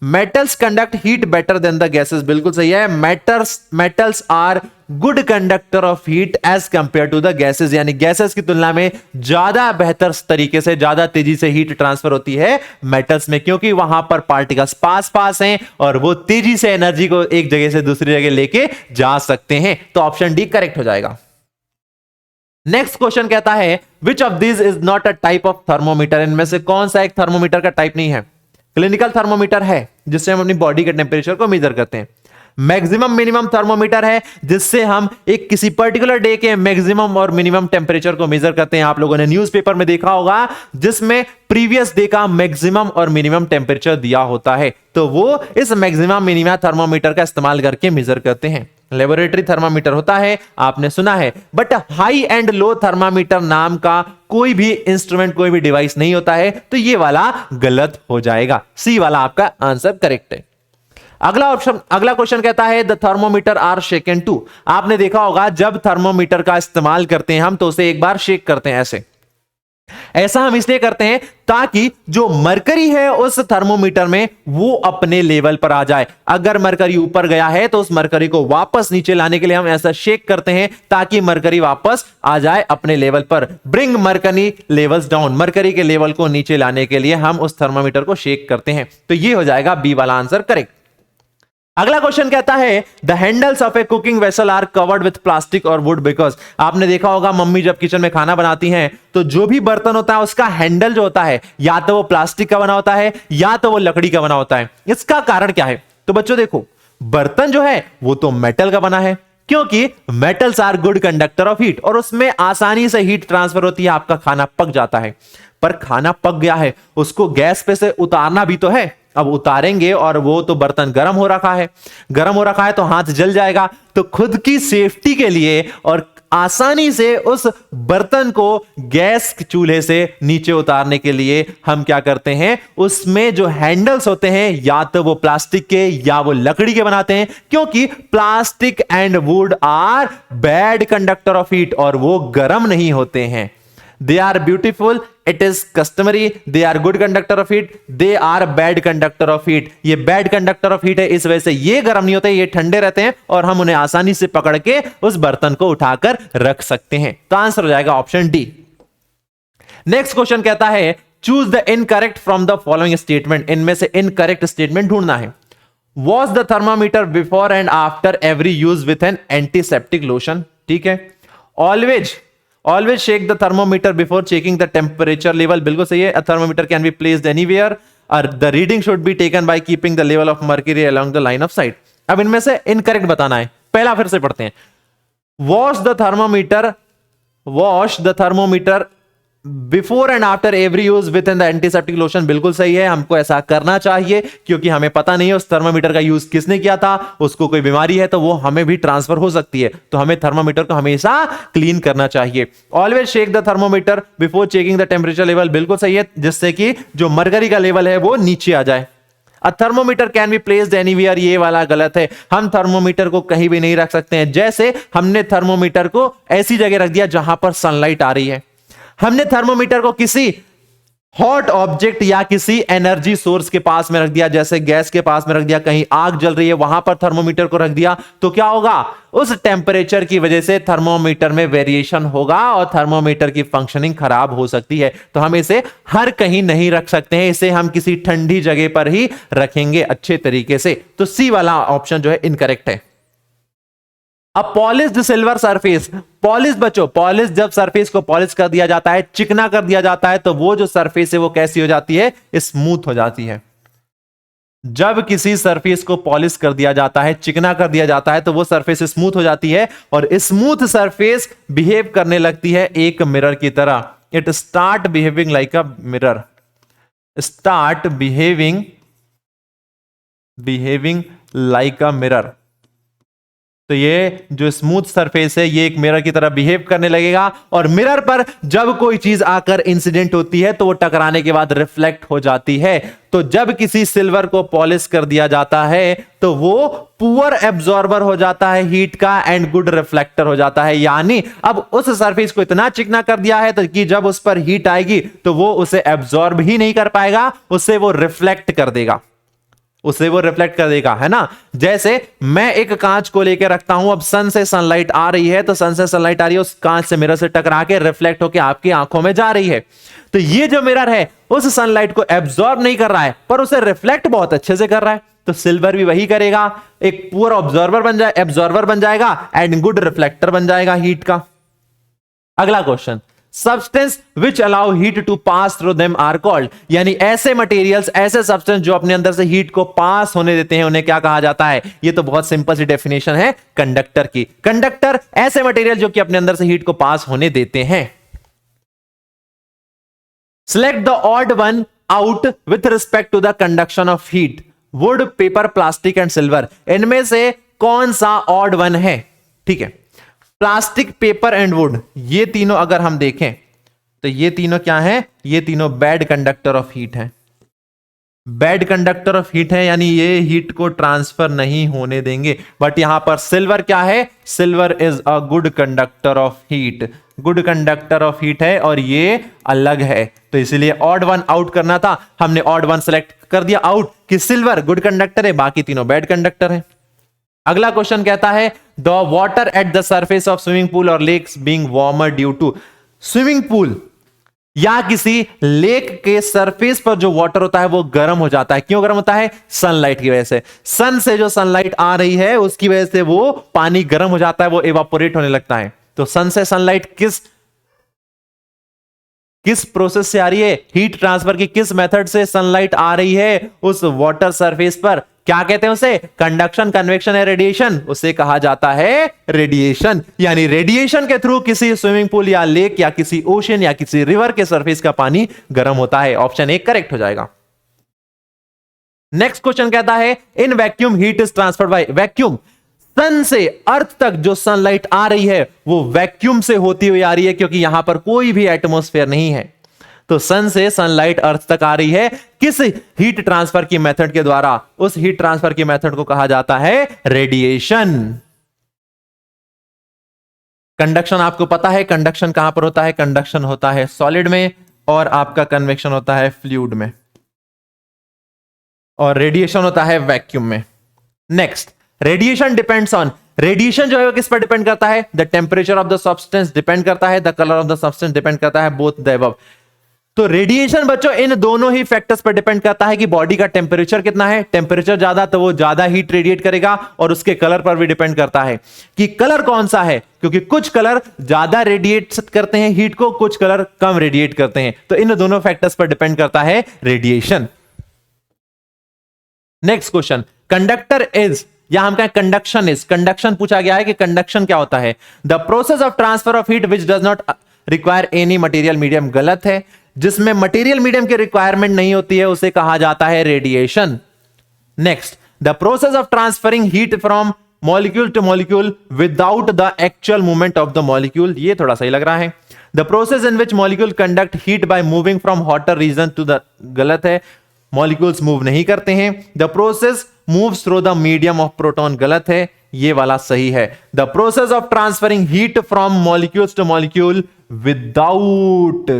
Metals conduct heat better than the gases बिल्कुल सही है। Metals are good conductor of heat as compare to the gases, यानी गैसेस की तुलना में ज्यादा बेहतर तरीके से, ज्यादा तेजी से हीट ट्रांसफर होती है मेटल्स में, क्योंकि वहां पर पार्टिकल्स पास पास हैं और वो तेजी से एनर्जी को एक जगह से दूसरी जगह लेके जा सकते हैं। तो ऑप्शन डी करेक्ट हो जाएगा। नेक्स्ट क्वेश्चन कहता है which of this is not a type of thermometer? इनमें से कौन सा एक थर्मोमीटर का टाइप नहीं है? क्लिनिकल थर्मोमीटर है जिससे हम अपनी बॉडी के टेम्परेचर को मेजर करते हैं। मैक्सिमम मिनिमम थर्मोमीटर है जिससे हम एक किसी पर्टिकुलर डे के मैक्सिमम और मिनिमम टेम्परेचर को मेजर करते हैं। आप लोगों ने न्यूज़पेपर में देखा होगा जिसमें प्रीवियस डे का मैक्सिमम और मिनिमम टेम्परेचर दिया होता है, तो वो इस मैक्सिमम मिनिमम थर्मोमीटर का इस्तेमाल करके मेजर करते हैं। लेबोरेटरी थर्मामीटर होता है, आपने सुना है, but high and low thermometer नाम का कोई भी इंस्ट्रूमेंट, कोई भी डिवाइस नहीं होता है, तो ये वाला गलत हो जाएगा। सी वाला आपका आंसर करेक्ट है। अगला ऑप्शन, अगला क्वेश्चन कहता है the thermometer are shaken to. आपने देखा होगा जब थर्मोमीटर का इस्तेमाल करते हैं हम तो उसे एक बार शेक करते हैं ऐसे, ऐसा हम इसलिए करते हैं ताकि जो मरकरी है उस थर्मोमीटर में वो अपने लेवल पर आ जाए। अगर मरकरी ऊपर गया है तो उस मरकरी को वापस नीचे लाने के लिए हम ऐसा शेक करते हैं ताकि मरकरी वापस आ जाए अपने लेवल पर। Bring mercury levels down, mercury के लेवल को नीचे लाने के लिए हम उस थर्मोमीटर को शेक करते हैं। तो ये हो जाएगा बी वाला आंसर करेक्ट। अगला क्वेश्चन कहता है the handles of a cooking vessel are covered with plastic और वुड बिकॉज। आपने देखा होगा मम्मी जब किचन में खाना बनाती हैं तो जो भी बर्तन होता है उसका हैंडल जो होता है या तो वो प्लास्टिक का बना होता है या तो वो लकड़ी का बना होता है। इसका कारण क्या है? तो बच्चों देखो, बर्तन जो है वो तो मेटल का बना है क्योंकि metals are good conductor of heat और उसमें आसानी से हीट ट्रांसफर होती है, आपका खाना पक जाता है। पर खाना पक गया है, उसको गैस पे से उतारना भी तो है। अब उतारेंगे और वो तो बर्तन गर्म हो रखा है, गर्म हो रखा है तो हाथ जल जाएगा। तो खुद की सेफ्टी के लिए और आसानी से उस बर्तन को गैस चूल्हे से नीचे उतारने के लिए हम क्या करते हैं, उसमें जो हैंडल्स होते हैं या तो वो प्लास्टिक के या वो लकड़ी के बनाते हैं क्योंकि plastic and wood are bad conductor of heat और वो गर्म नहीं होते हैं। They are beautiful, it is customary, they are good conductor of heat, they are bad conductor of heat। ये bad conductor of heat है, इस वजह से ये गर्म नहीं होते, ये ठंडे रहते हैं और हम उन्हें आसानी से पकड़ के उस बर्तन को उठाकर रख सकते हैं। तो आंसर हो जाएगा ऑप्शन डी। नेक्स्ट क्वेश्चन कहता है choose the incorrect from the following statement. इनमें से इनकरेक्ट स्टेटमेंट ढूंढना है। Wash the thermometer before and after every use with an antiseptic lotion. ठीक है। Always shake the thermometer before checking the temperature level। बिल्कुल सही है। A thermometer can be placed anywhere or the reading should be taken by keeping the level of mercury along the line of sight। अब इनमें से incorrect बताना है। पहला फिर से पढ़ते हैं। Wash the thermometer before and after every use with in the antiseptic lotion. बिल्कुल सही है, हमको ऐसा करना चाहिए क्योंकि हमें पता नहीं है उस थर्मामीटर का यूज किसने किया था, उसको कोई बीमारी है तो वो हमें भी ट्रांसफर हो सकती है, तो हमें थर्मामीटर को हमेशा क्लीन करना चाहिए। Always shake the thermometer before checking the temperature level. बिल्कुल सही है, जिससे कि जो मरकरी का लेवल है वो नीचे आ जाए। A thermometer can be placed anywhere, ये वाला गलत है। हम थर्मोमीटर को कहीं भी नहीं रख सकते हैं। जैसे हमने थर्मोमीटर को ऐसी जगह रख दिया जहां पर सनलाइट आ रही है, हमने थर्मोमीटर को किसी हॉट ऑब्जेक्ट या किसी एनर्जी सोर्स के पास में रख दिया, जैसे गैस के पास में रख दिया, कहीं आग जल रही है वहां पर थर्मोमीटर को रख दिया, तो क्या होगा, उस टेम्परेचर की वजह से थर्मोमीटर में वेरिएशन होगा और थर्मोमीटर की फंक्शनिंग खराब हो सकती है। तो हम इसे हर कहीं नहीं रख सकते हैं, इसे हम किसी ठंडी जगह पर ही रखेंगे अच्छे तरीके से। तो सी वाला ऑप्शन जो है इनकरेक्ट है। अब पॉलिश्ड सिल्वर सरफेस, पॉलिश बच्चों, पॉलिश जब सरफेस को पॉलिश कर दिया जाता है, चिकना कर दिया जाता है, तो वो जो सरफेस है वो कैसी हो जाती है, स्मूथ हो जाती है। जब किसी सरफेस को पॉलिश कर दिया जाता है, चिकना कर दिया जाता है, तो वो सरफेस स्मूथ हो जाती है और स्मूथ सरफेस बिहेव करने लगती है एक मिरर की तरह। It start behaving like a mirror, start behaving like a mirror. तो ये जो स्मूथ सरफेस है ये एक मिरर की तरह बिहेव करने लगेगा और मिरर पर जब कोई चीज आकर इंसिडेंट होती है तो वो टकराने के बाद रिफ्लेक्ट हो जाती है। तो जब किसी सिल्वर को पॉलिश कर दिया जाता है तो वो पुअर एब्जॉर्बर हो जाता है हीट का एंड गुड रिफ्लेक्टर हो जाता है। यानी अब उस सरफेस को इतना चिकना कर दिया है तो कि जब उस पर हीट आएगी तो वो उसे एब्जॉर्ब ही नहीं कर पाएगा, उससे वो रिफ्लेक्ट कर देगा, उसे वो रिफ्लेक्ट कर देगा, है ना। जैसे मैं एक कांच को लेकर रखता हूं, अब सन से सनलाइट आ रही है, तो सन से सनलाइट आ रही है, उस कांच से मिरर से टकरा के रिफ्लेक्ट होकर आपकी आंखों में जा रही है। तो ये जो मिरर है उस सनलाइट को एब्जॉर्ब नहीं कर रहा है पर उसे रिफ्लेक्ट बहुत अच्छे से कर रहा है। तो सिल्वर भी वही करेगा, एक पूरा एब्जॉर्बर बन जाएगा एंड गुड रिफ्लेक्टर बन जाएगा हीट का। अगला question, substance which allow heat to pass through them are called, यानी ऐसे मटेरियल्स, ऐसे सब्सटेंस जो अपने अंदर से हीट को पास होने देते हैं उन्हें क्या कहा जाता है। ये तो बहुत सिंपल सी डेफिनेशन है कंडक्टर की। कंडक्टर ऐसे मटेरियल जो कि अपने अंदर से हीट को पास होने देते हैं। Select the odd one out with respect to the conduction of heat, wood, paper, plastic and silver. इनमें से कौन सा ऑड वन है? ठीक है, प्लास्टिक, पेपर एंड वुड, ये तीनों अगर हम देखें तो ये तीनों क्या हैं, ये तीनों बैड कंडक्टर ऑफ हीट हैं। बैड कंडक्टर ऑफ हीट है यानी ये हीट को ट्रांसफर नहीं होने देंगे। बट यहां पर सिल्वर क्या है, silver is a good conductor of heat. Good conductor of heat है और ये अलग है, तो इसलिए ऑड वन आउट करना था, हमने ऑड वन सेलेक्ट कर दिया आउट कि सिल्वर गुड कंडक्टर है, बाकी तीनों बैड कंडक्टर है। अगला क्वेश्चन कहता है the water at the surface of swimming pool और lakes being warmer due to, swimming pool या किसी लेक के सरफेस पर जो वाटर होता है वो गर्म हो जाता है, क्यों गर्म होता है? सनलाइट की वजह से। सन से जो सनलाइट आ रही है उसकी वजह से वो पानी गर्म हो जाता है, वो इवापोरेट होने लगता है। तो सन से सनलाइट किस प्रोसेस से आ रही है? हीट ट्रांसफर की किस मेथड से सनलाइट आ रही है उस वाटर सरफेस पर? क्या कहते हैं उसे? कंडक्शन, कन्वेक्शन या रेडिएशन? उसे कहा जाता है रेडिएशन। यानी रेडिएशन के थ्रू किसी स्विमिंग पूल या लेक या किसी ओशन या किसी रिवर के सरफेस का पानी गर्म होता है। ऑप्शन ए करेक्ट हो जाएगा। नेक्स्ट क्वेश्चन कहता है in vacuum heat is transferred by, vacuum sun से अर्थ तक जो सनलाइट आ रही है वो वैक्यूम से होती हुई आ रही है, क्योंकि यहां पर कोई भी एटमॉस्फेयर नहीं है। तो सन से सनलाइट अर्थ तक आ रही है किस हीट ट्रांसफर की मेथड के द्वारा? उस हीट ट्रांसफर की मेथड को कहा जाता है रेडिएशन। कंडक्शन आपको पता है, कंडक्शन कहां पर होता है? कंडक्शन होता है सॉलिड में और आपका कन्वेक्शन होता है फ्लूइड में और रेडिएशन होता है वैक्यूम में। Next, radiation depends on, radiation जो है वो किस पर डिपेंड करता है? The temperature of the substance depend करता है, the colour of the substance depend करता है, बोथ द अबव। तो रेडिएशन बच्चों इन दोनों ही फैक्टर्स पर डिपेंड करता है कि बॉडी का टेम्परेचर कितना है। टेम्परेचर ज्यादा तो वो ज्यादा हीट रेडिएट करेगा, और उसके कलर पर भी डिपेंड करता है कि कलर कौन सा है, क्योंकि कुछ कलर ज्यादा रेडिएट करते हैं हीट को, कुछ कलर कम रेडिएट करते हैं। तो इन दोनों फैक्टर्स पर डिपेंड करता है radiation. Next question, conductor is, या हम कहें कंडक्शन इज, कंडक्शन पूछा गया है कि कंडक्शन क्या होता है? The process of transfer of heat which does not require any material medium, गलत है। जिसमें मटेरियल मीडियम की रिक्वायरमेंट नहीं होती है उसे कहा जाता है radiation. Next, the process of transferring heat from molecule to molecule without the actual movement of the molecule, ये थोड़ा सही लग रहा है। The process in which molecule conduct heat by moving from hotter region to the, गलत है, molecules move नहीं करते हैं। The process moves through the medium of proton, गलत है, ये वाला सही है। The process of transferring heat from molecules to molecule without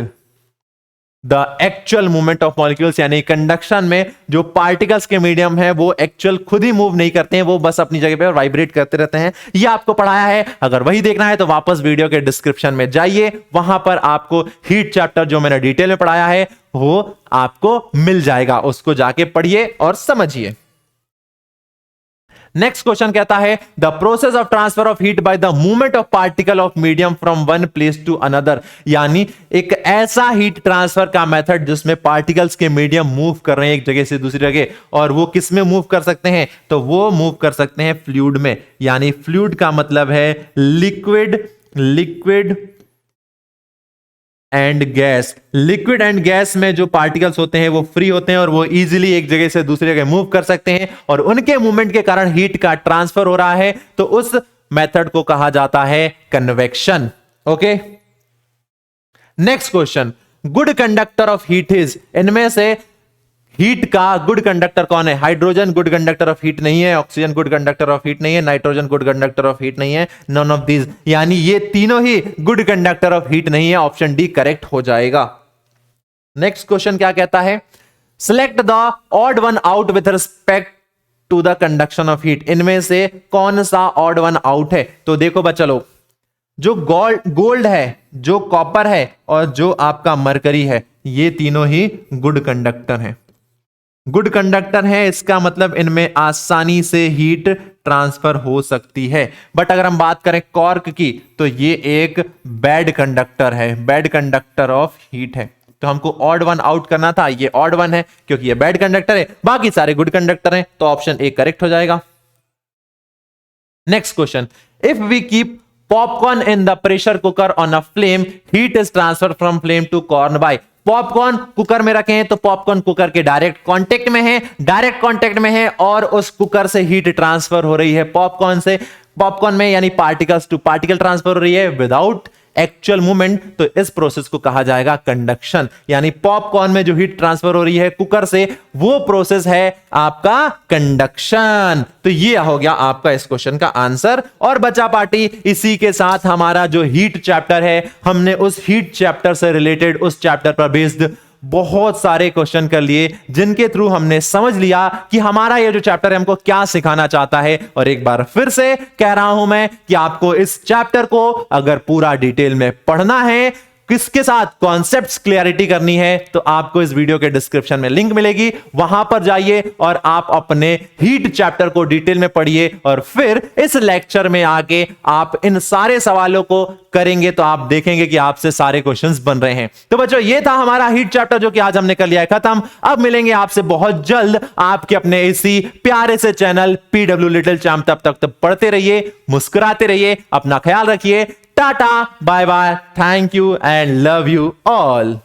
the actual movement of molecules, यानी कंडक्शन में जो पार्टिकल्स के मीडियम है वो एक्चुअल खुद ही मूव नहीं करते हैं, वो बस अपनी जगह पे वाइब्रेट करते रहते हैं। ये आपको पढ़ाया है, अगर वही देखना है तो वापस वीडियो के डिस्क्रिप्शन में जाइए, वहां पर आपको हीट चैप्टर जो मैंने डिटेल में पढ़ाया है वो आपको मिल जाएगा, उसको जाके पढ़िए और समझिए। नेक्स्ट क्वेश्चन कहता है the process of transfer of heat by the movement of particle of medium from one place to another, यानी एक ऐसा हीट ट्रांसफर का मेथड जिसमें पार्टिकल्स के मीडियम मूव कर रहे हैं एक जगह से दूसरी जगह, और वो किस में मूव कर सकते हैं? तो वो मूव कर सकते हैं फ्लूइड में। यानी फ्लूइड का मतलब है liquid and gas. Liquid and gas में जो पार्टिकल्स होते हैं वो फ्री होते हैं और वो इजीली एक जगह से दूसरी जगह मूव कर सकते हैं, और उनके मूवमेंट के कारण हीट का ट्रांसफर हो रहा है, तो उस मेथड को कहा जाता है convection. Okay, next question, good conductor of heat is, इनमें से हीट का गुड कंडक्टर कौन है? Hydrogen good conductor of heat नहीं है, oxygen good conductor of heat नहीं है, nitrogen good conductor of heat नहीं है, नन ऑफ दीज, यानी ये तीनों ही गुड कंडक्टर ऑफ हीट नहीं है। ऑप्शन डी करेक्ट हो जाएगा। नेक्स्ट क्वेश्चन क्या कहता है? Select the odd one out with respect to the conduction of heat, इनमें से कौन सा ऑड वन आउट है? तो देखो बच्चा लोग, जो गोल्ड है, जो कॉपर है और जो आपका मरकरी है, ये तीनों ही गुड कंडक्टर हैं। गुड कंडक्टर है, इसका मतलब इनमें आसानी से हीट ट्रांसफर हो सकती है। बट अगर हम बात करें कॉर्क की तो ये एक बैड कंडक्टर है, बैड कंडक्टर ऑफ हीट है। तो हमको ऑड वन आउट करना था, ये ऑड वन है क्योंकि ये बैड कंडक्टर है, बाकी सारे गुड कंडक्टर हैं, तो ऑप्शन ए करेक्ट हो जाएगा। Next question, if we keep popcorn in the pressure cooker on a flame, heat is transfer from flame to corn by, popcorn cooker में रखे हैं तो पॉपकॉर्न कुकर के डायरेक्ट कांटेक्ट में है और उस कुकर से हीट ट्रांसफर हो रही है पॉपकॉर्न से, पॉपकॉर्न में, यानी पार्टिकल्स टू पार्टिकल ट्रांसफर हो रही है विदाउट एक्चुअल मूवमेंट, तो इस प्रोसेस को कहा जाएगा कंडक्शन। यानी पॉपकॉर्न में जो हीट ट्रांसफर हो रही है कुकर से, वो प्रोसेस है आपका कंडक्शन। तो ये हो गया आपका इस क्वेश्चन का आंसर। और बचा पार्टी, इसी के साथ हमारा जो हीट चैप्टर है, हमने उस हीट चैप्टर से रिलेटेड, उस चैप्टर पर बेस्ड बहुत सारे क्वेश्चन कर लिए, जिनके थ्रू हमने समझ लिया कि हमारा ये जो चैप्टर है हमको क्या सिखाना चाहता है। और एक बार फिर से कह रहा हूं मैं कि आपको इस चैप्टर को अगर पूरा डिटेल में पढ़ना है, किसके साथ कॉन्सेप्ट्स क्लियरिटी करनी है, तो आपको इस वीडियो के डिस्क्रिप्शन में लिंक मिलेगी, वहां पर जाइए और आप अपने हीट चैप्टर को डिटेल में पढ़िए। और फिर इस लेक्चर में आके आप इन सारे सवालों को करेंगे तो आप देखेंगे कि आपसे सारे क्वेश्चंस बन रहे हैं। तो बच्चों, ये था हमारा हीट चैप्टर जो कि आज हमने कर लिया है खत्म। अब मिलेंगे आपसे बहुत जल्द आपके अपने इसी प्यारे से चैनल पीडब्ल्यू लिटिल चैंप। तब तक तो पढ़ते रहिए, मुस्कुराते रहिए, अपना ख्याल रखिए। Tata, bye bye, thank you and love you all.